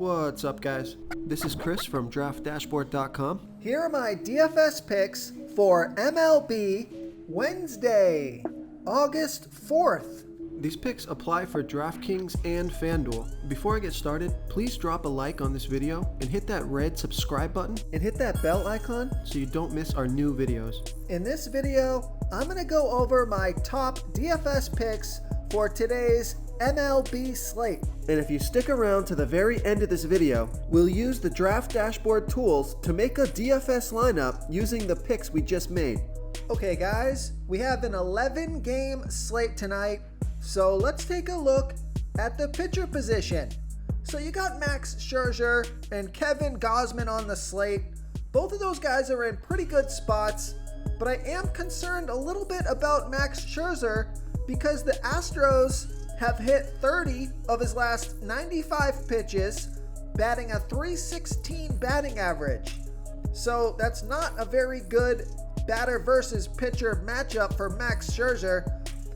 What's up, guys? This is Chris from DraftDashboard.com. Here are my DFS picks for MLB Wednesday, August 4th. These picks apply for DraftKings and FanDuel. Before I get started, please drop a like on this video and hit that red subscribe button And hit that bell icon. so you don't miss our new videos. In this video, I'm going to go over my top DFS picks for today's MLB slate. And if you stick around to the very end of this video, we'll use the Draft Dashboard tools to make a DFS lineup using the picks we just made. Okay guys, we have an 11-game slate tonight, so let's take a look at the pitcher position. So you got Max Scherzer and Kevin Gausman on the slate. Both of those guys are in pretty good spots, but I am concerned a little bit about Max Scherzer because the Astros have hit 30 of his last 95 pitches, batting a .316 batting average. So that's not a very good batter versus pitcher matchup for Max Scherzer.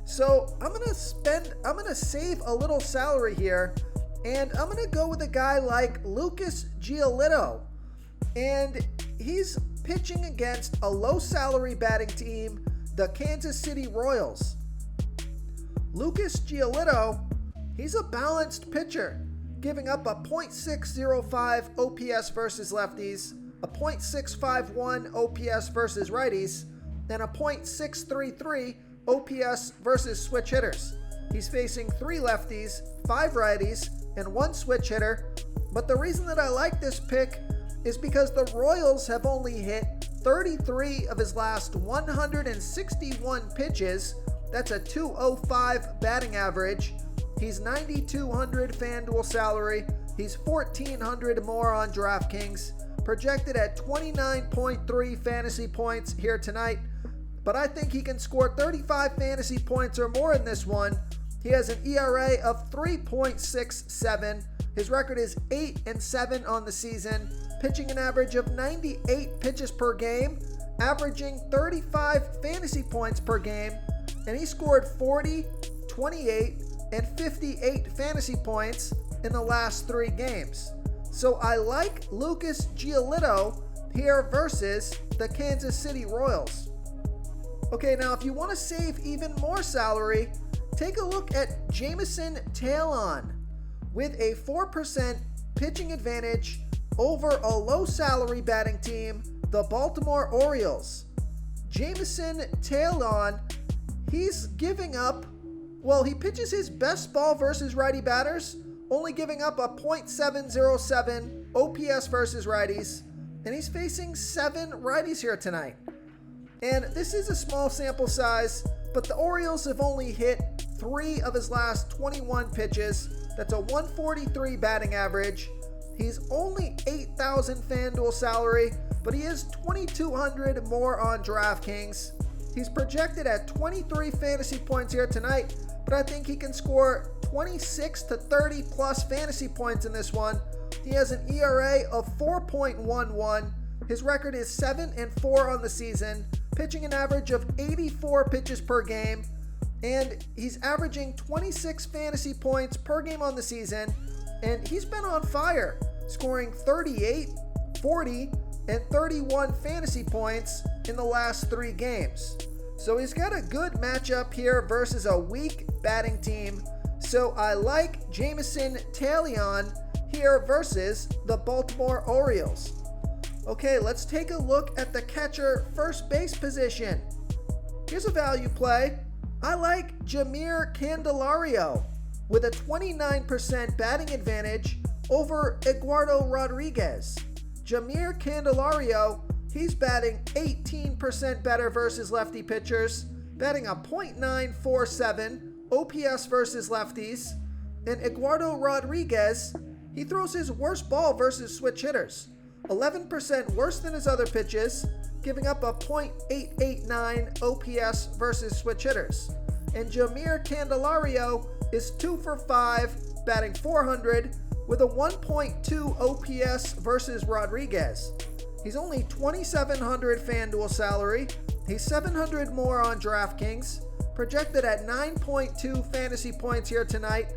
So I'm gonna save a little salary here, and I'm gonna go with a guy like Lucas Giolito. And he's pitching against a low salary batting team, the Kansas City Royals. Lucas Giolito, he's a balanced pitcher, giving up a .605 OPS versus lefties, a .651 OPS versus righties, and a .633 OPS versus switch hitters. He's facing 3 lefties, 5 righties, and 1 switch hitter. But the reason that I like this pick is because the Royals have only hit 33 of his last 161 pitches. That's a .205 batting average. He's 9,200 FanDuel salary. He's 1,400 more on DraftKings. Projected at 29.3 fantasy points here tonight. But I think he can score 35 fantasy points or more in this one. He has an ERA of 3.67. His record is 8-7 on the season, pitching an average of 98 pitches per game, averaging 35 fantasy points per game. And he scored 40, 28, and 58 fantasy points in the last 3 games. So I like Lucas Giolito here versus the Kansas City Royals. Okay, now if you want to save even more salary, take a look at Jameson Taillon with a 4% pitching advantage over a low salary batting team, the Baltimore Orioles. Jameson Taillon, he's giving up, he pitches his best ball versus righty batters, only giving up a .707 OPS versus righties, and he's facing 7 righties here tonight. And this is a small sample size, but the Orioles have only hit 3 of his last 21 pitches. That's a .143 batting average. He's only 8,000 FanDuel salary, but he is 2,200 more on DraftKings. He's projected at 23 fantasy points here tonight, but I think he can score 26 to 30 plus fantasy points in this one. He has an ERA of 4.11. His record is 7-4 on the season, pitching an average of 84 pitches per game, and he's averaging 26 fantasy points per game on the season, and he's been on fire, scoring 38, 40, and 31 fantasy points in the last 3 games. So he's got a good matchup here versus a weak batting team. So I like Jameson Taillon here versus the Baltimore Orioles. Okay, let's take a look at the catcher first base position. Here's a value play. I like Jeimer Candelario with a 29% batting advantage over Eduardo Rodriguez. Jeimer Candelario, he's batting 18% better versus lefty pitchers, batting a .947 OPS versus lefties. And Eduardo Rodriguez, he throws his worst ball versus switch hitters, 11% worse than his other pitches, giving up a .889 OPS versus switch hitters. And Jeimer Candelario is 2 for 5, batting .400 with a 1.2 OPS versus Rodriguez. He's only 2,700 FanDuel salary. He's 700 more on DraftKings, projected at 9.2 fantasy points here tonight.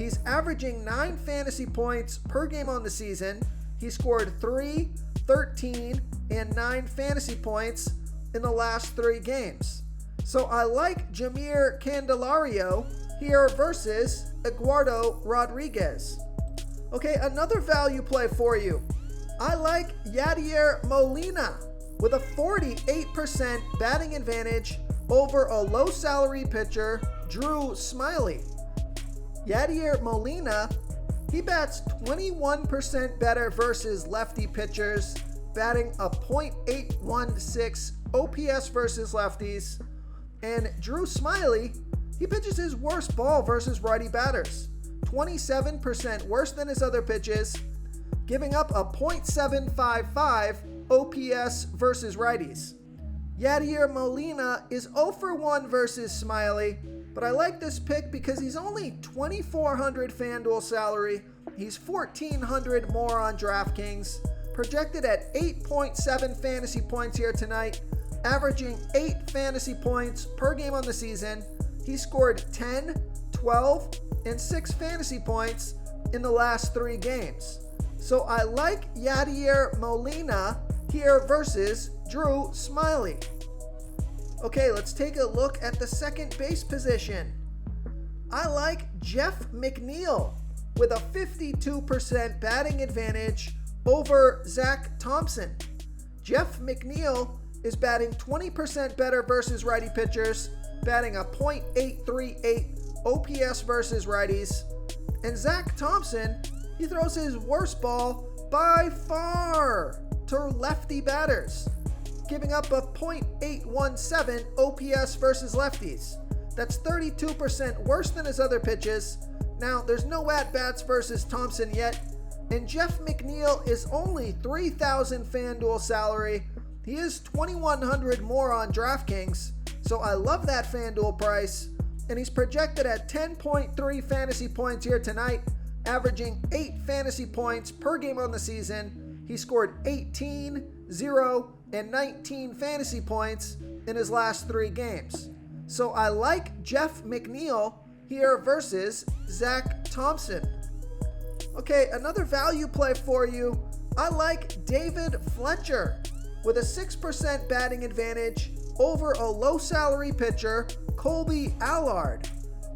He's averaging 9 fantasy points per game on the season. He scored 3, 13, and 9 fantasy points in the last 3 games. So I like Jeimer Candelario here versus Eduardo Rodriguez. Okay, another value play for you. I like Yadier Molina with a 48% batting advantage over a low salary pitcher, Drew Smyly. Yadier Molina, he bats 21% better versus lefty pitchers, batting a .816 OPS versus lefties. And Drew Smyly, he pitches his worst ball versus righty batters, 27% worse than his other pitches, giving up a .755 OPS versus righties. Yadier Molina is 0 for 1 versus Smyly, but I like this pick because he's only $2,400 FanDuel salary. He's $1,400 more on DraftKings, projected at 8.7 fantasy points here tonight, averaging 8 fantasy points per game on the season. He scored 10, 12, and 6 fantasy points in the last 3 games. So I like Yadier Molina here versus Drew Smyly. Okay, let's take a look at the second base position. I like Jeff McNeil with a 52% batting advantage over Zach Thompson. Jeff McNeil is batting 20% better versus righty pitchers, batting a .838 OPS versus righties. And Zach Thompson, he throws his worst ball by far to lefty batters, giving up a .817 OPS versus lefties. That's 32% worse than his other pitches. Now, there's no at-bats versus Thompson yet, and Jeff McNeil is only $3,000 FanDuel salary. He is $2,100 more on DraftKings, so I love that FanDuel price, and he's projected at 10.3 fantasy points here tonight, averaging 8 fantasy points per game on the season. He scored 18, 0, and 19 fantasy points in his last 3 games. So I like Jeff McNeil here versus Zach Thompson. Okay, another value play for you. I like David Fletcher with a 6% batting advantage over a low salary pitcher, Colby Allard.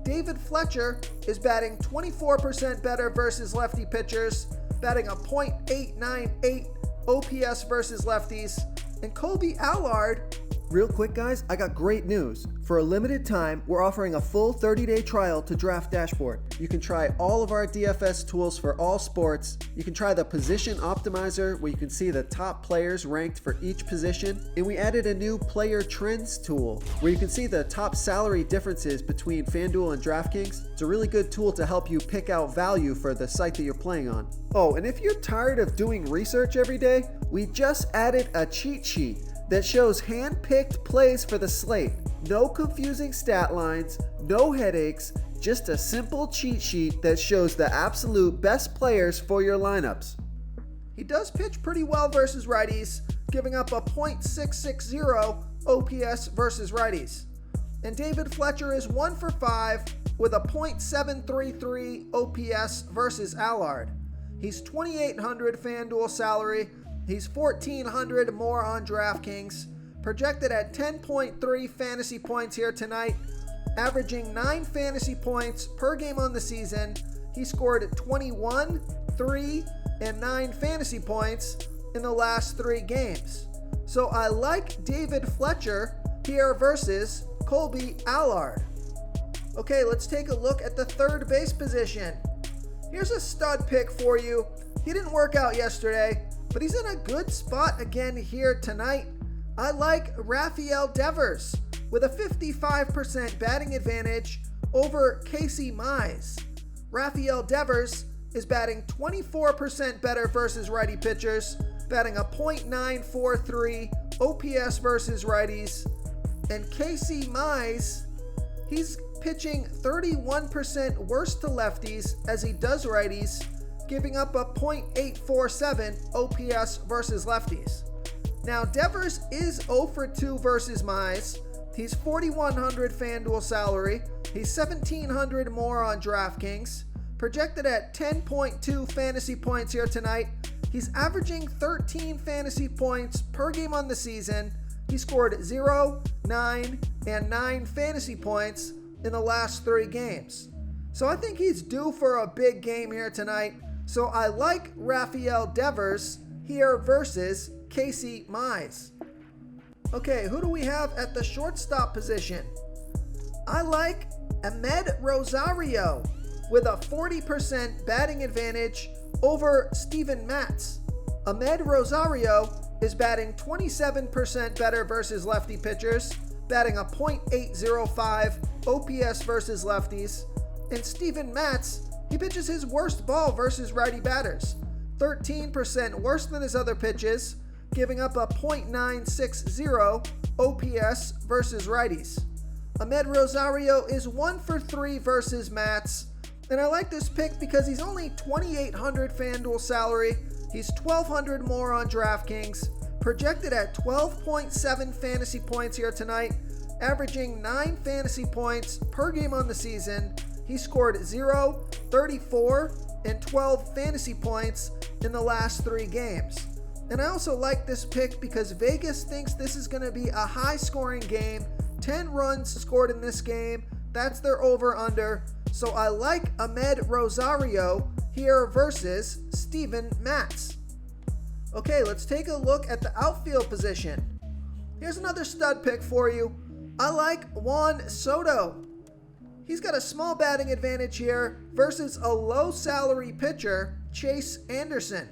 David Fletcher is batting 24% better versus lefty pitchers, batting a .898 OPS versus lefties. And Colby Allard, real quick guys, I got great news. For a limited time, we're offering a full 30-day trial to Draft Dashboard. You can try all of our DFS tools for all sports. You can try the Position Optimizer, where you can see the top players ranked for each position. And we added a new Player Trends tool, where you can see the top salary differences between FanDuel and DraftKings. It's a really good tool to help you pick out value for the site that you're playing on. Oh, and if you're tired of doing research every day, we just added a cheat sheet that shows hand-picked plays for the slate. No confusing stat lines, no headaches, just a simple cheat sheet that shows the absolute best players for your lineups. he does pitch pretty well versus righties, giving up a .660 OPS versus righties. And David Fletcher is 1 for 5 with a .733 OPS versus Allard. He's $2,800 FanDuel salary. He's $1,400 more on DraftKings, projected at 10.3 fantasy points here tonight, averaging 9 fantasy points per game on the season. He scored 21, 3, and 9 fantasy points in the last 3 games. So I like David Fletcher here versus Colby Allard. Okay, let's take a look at the third base position. Here's a stud pick for you. He didn't work out yesterday, but he's in a good spot again here tonight. I like Rafael Devers with a 55% batting advantage over Casey Mize. Rafael Devers is batting 24% better versus righty pitchers, batting a .943 OPS versus righties. And Casey Mize, he's pitching 31% worse to lefties as he does righties, giving up a .847 OPS versus lefties. Now, Devers is 0 for 2 versus Mize. He's $4,100 FanDuel salary. He's $1,700 more on DraftKings, projected at 10.2 fantasy points here tonight. He's averaging 13 fantasy points per game on the season. He scored 0, 9, and 9 fantasy points in the last 3 games. So I think he's due for a big game here tonight. So I like Rafael Devers here versus Casey Mize. Okay, who do we have at the shortstop position? I like Ahmed Rosario with a 40% batting advantage over Steven Matz. Ahmed Rosario is batting 27% better versus lefty pitchers, batting a .805 OPS versus lefties. And Steven Matz, he pitches his worst ball versus righty batters, 13% worse than his other pitches, giving up a .960 OPS versus righties. Ahmed Rosario is 1 for 3 versus Matz, and I like this pick because he's only $2,800 FanDuel salary. He's $1,200 more on DraftKings, projected at 12.7 fantasy points here tonight, averaging 9 fantasy points per game on the season. He scored 0, 34, and 12 fantasy points in the last 3 games. And I also like this pick because Vegas thinks this is going to be a high-scoring game. 10 runs scored in this game. That's their over-under. So I like Ahmed Rosario here versus Steven Matz. Okay, let's take a look at the outfield position. Here's another stud pick for you. I like Juan Soto. He's got a small batting advantage here versus a low-salary pitcher, Chase Anderson.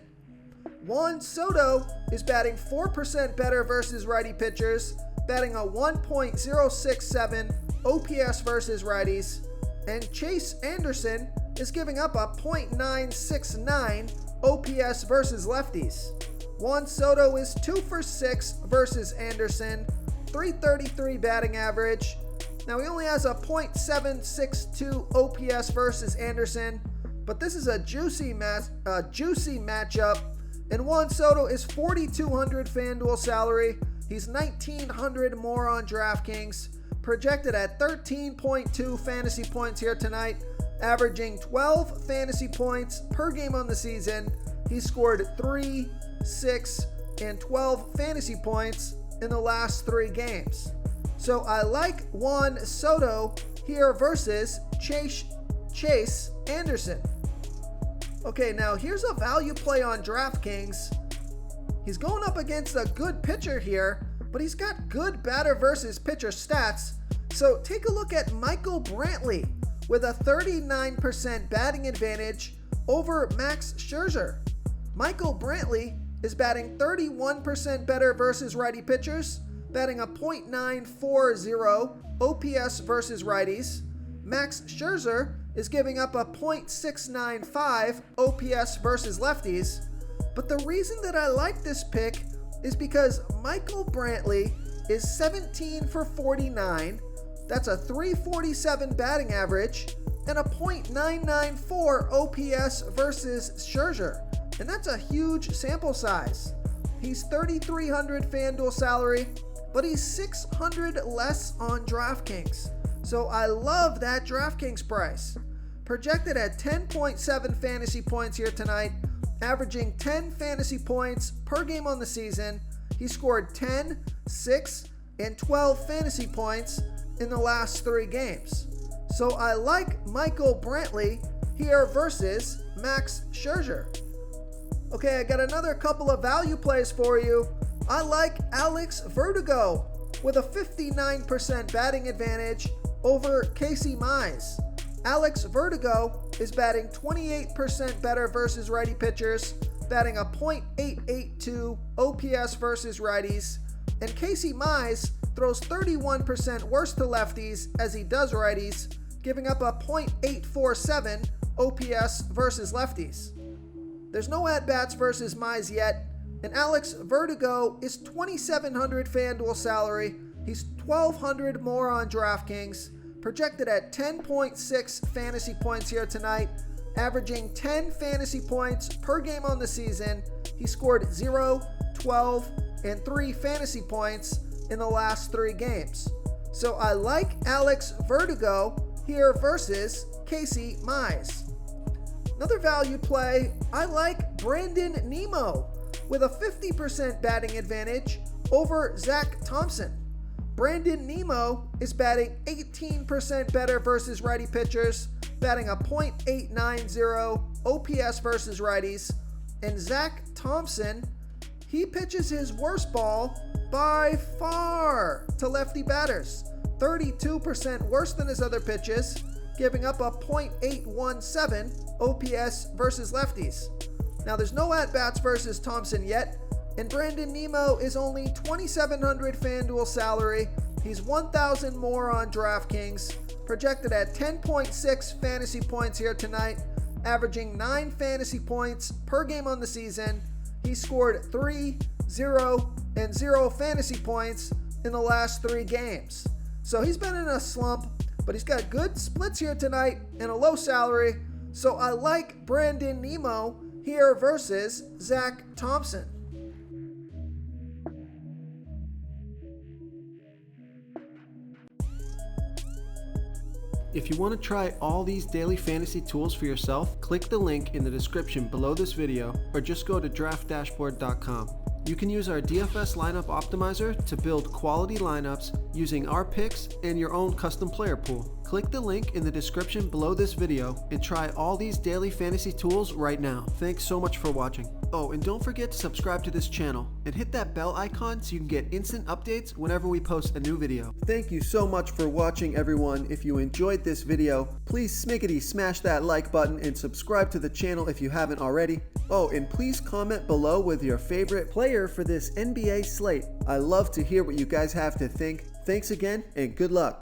Juan Soto is batting 4% better versus righty pitchers, batting a 1.067 OPS versus righties, and Chase Anderson is giving up a .969 OPS versus lefties. Juan Soto is 2 for 6 versus Anderson, .333 batting average. Now he only has a .762 OPS versus Anderson, but this is a juicy matchup. And Juan Soto is $4,200 FanDuel salary. He's $1,900 more on DraftKings, projected at 13.2 fantasy points here tonight, averaging 12 fantasy points per game on the season. He scored 3, 6, and 12 fantasy points in the last 3 games. So I like Juan Soto here versus Chase Anderson. Okay, now here's a value play on DraftKings. He's going up against a good pitcher here, but he's got good batter versus pitcher stats. So take a look at Michael Brantley with a 39% batting advantage over Max Scherzer. Michael Brantley is batting 31% better versus righty pitchers, batting a .940 OPS versus righties. Max Scherzer is giving up a .695 OPS versus lefties. But the reason that I like this pick is because Michael Brantley is 17 for 49. That's a .347 batting average and a .994 OPS versus Scherzer. And that's a huge sample size. He's $3,300 FanDuel salary, but he's $600 less on DraftKings. So I love that DraftKings price. Projected at 10.7 fantasy points here tonight, averaging 10 fantasy points per game on the season. He scored 10, 6, and 12 fantasy points in the last 3 games. So I like Michael Brantley here versus Max Scherzer. Okay, I got another couple of value plays for you. I like Alex Vertigo with a 59% batting advantage over Casey Mize. Alex Vertigo is batting 28% better versus righty pitchers, batting a .882 OPS versus righties, and Casey Mize throws 31% worse to lefties as he does righties, giving up a .847 OPS versus lefties. There's no at-bats versus Mize yet, and Alex Vertigo is $2,700 FanDuel salary. He's $1,200 more on DraftKings, projected at 10.6 fantasy points here tonight, averaging 10 fantasy points per game on the season. He scored 0, 12, and 3 fantasy points in the last 3 games. So I like Alex Vertigo here versus Casey Mize. Another value play, I like Brandon Nimmo with a 50% batting advantage over Zach Thompson. Brandon Nimmo is batting 18% better versus righty pitchers, batting a .890 OPS versus righties. And Zach Thompson, he pitches his worst ball by far to lefty batters, 32% worse than his other pitches, giving up a .817 OPS versus lefties. Now there's no at-bats versus Thompson yet, and Brandon Nimmo is only $2,700 FanDuel salary. He's 1,000 more on DraftKings, projected at 10.6 fantasy points here tonight, averaging 9 fantasy points per game on the season. He scored 3, 0, and 0 fantasy points in the last 3 games. So he's been in a slump, but he's got good splits here tonight and a low salary. So I like Brandon Nimmo here versus Zach Thompson. If you want to try all these daily fantasy tools for yourself, click the link in the description below this video or just go to draftdashboard.com. You can use our DFS lineup optimizer to build quality lineups using our picks and your own custom player pool. Click the link in the description below this video and try all these daily fantasy tools right now. Thanks so much for watching. Oh, and don't forget to subscribe to this channel and hit that bell icon so you can get instant updates whenever we post a new video. Thank you so much for watching, everyone. If you enjoyed this video, please smiggity smash that like button and subscribe to the channel if you haven't already. Oh, and please comment below with your favorite player for this NBA slate. I love to hear what you guys have to think. Thanks again and good luck.